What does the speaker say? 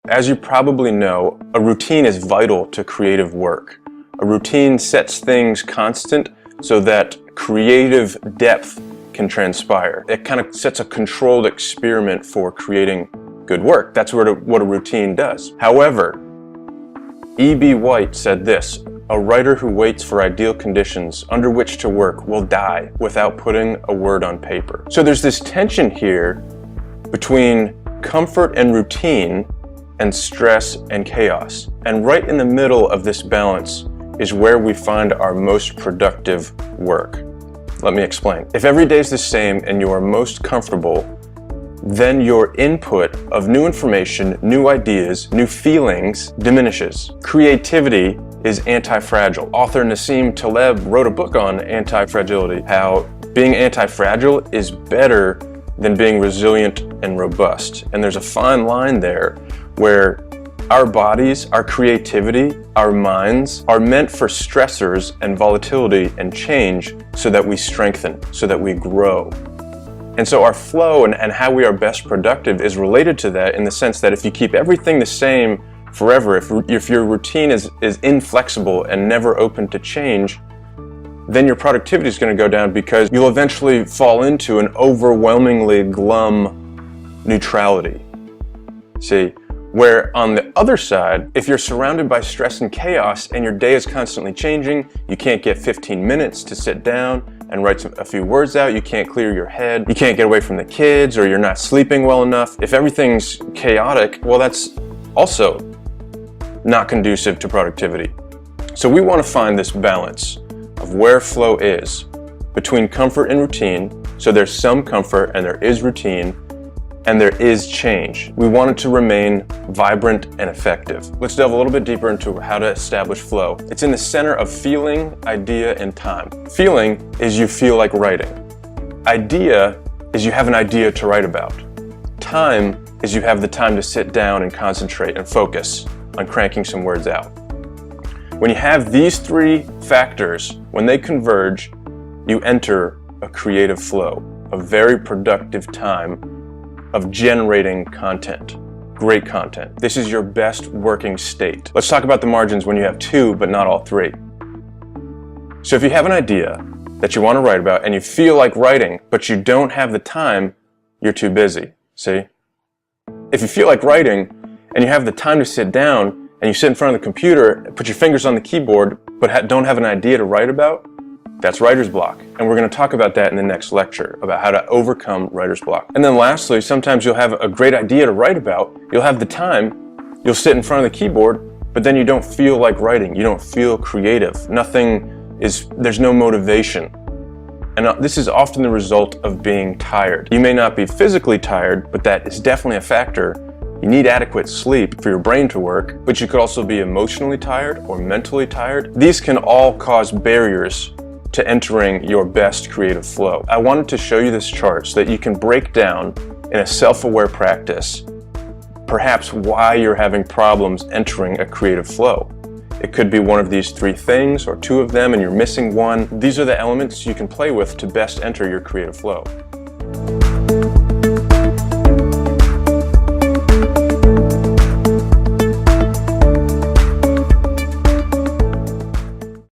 As you probably know, a routine is vital to creative work. A routine sets things constant so that creative depth can transpire. It kind of sets a controlled experiment for creating good work. That's what a routine does. However, E.B. White said this: "A writer who waits for ideal conditions under which to work will die without putting a word on paper." So there's this tension here between comfort and routine and stress and chaos. And right in the middle of this balance is where we find our most productive work. Let me explain. If every day is the same and you are most comfortable, then your input of new information, new ideas, new feelings diminishes. Creativity is anti-fragile. Author Nassim Taleb wrote a book on anti-fragility, how being anti-fragile is better than being resilient and robust. And there's a fine line there where our bodies, our creativity, our minds are meant for stressors and volatility and change so that we strengthen, so that we grow. And so our flow and how we are best productive is related to that, in the sense that if you keep everything the same forever, if your routine is inflexible and never open to change, then your productivity is going to go down, because you'll eventually fall into an overwhelmingly glum neutrality. See? Where on the other side, if you're surrounded by stress and chaos and your day is constantly changing, you can't get 15 minutes to sit down and write a few words out, you can't clear your head, you can't get away from the kids, or you're not sleeping well enough. If everything's chaotic, well, that's also not conducive to productivity. So we want to find this balance of where flow is between comfort and routine. So there's some comfort and there is routine, and there is change. We want it to remain vibrant and effective. Let's delve a little bit deeper into how to establish flow. It's in the center of feeling, idea, and time. Feeling is you feel like writing. Idea is you have an idea to write about. Time is you have the time to sit down and concentrate and focus on cranking some words out. When you have these three factors, when they converge, you enter a creative flow, a very productive time of generating content, great content. This is your best working state. Let's talk about the margins when you have two, but not all three. So if you have an idea that you want to write about and you feel like writing, but you don't have the time, you're too busy, see? If you feel like writing and you have the time to sit down and you sit in front of the computer, put your fingers on the keyboard, but don't have an idea to write about, that's writer's block. And we're going to talk about that in the next lecture, about how to overcome writer's block. And then lastly, sometimes you'll have a great idea to write about, you'll have the time, you'll sit in front of the keyboard, but then you don't feel like writing, you don't feel creative. There's no motivation. And this is often the result of being tired. You may not be physically tired, but that is definitely a factor. You need adequate sleep for your brain to work, but you could also be emotionally tired or mentally tired. These can all cause barriers to entering your best creative flow. I wanted to show you this chart so that you can break down in a self-aware practice perhaps why you're having problems entering a creative flow. It could be one of these three things or two of them and you're missing one. These are the elements you can play with to best enter your creative flow.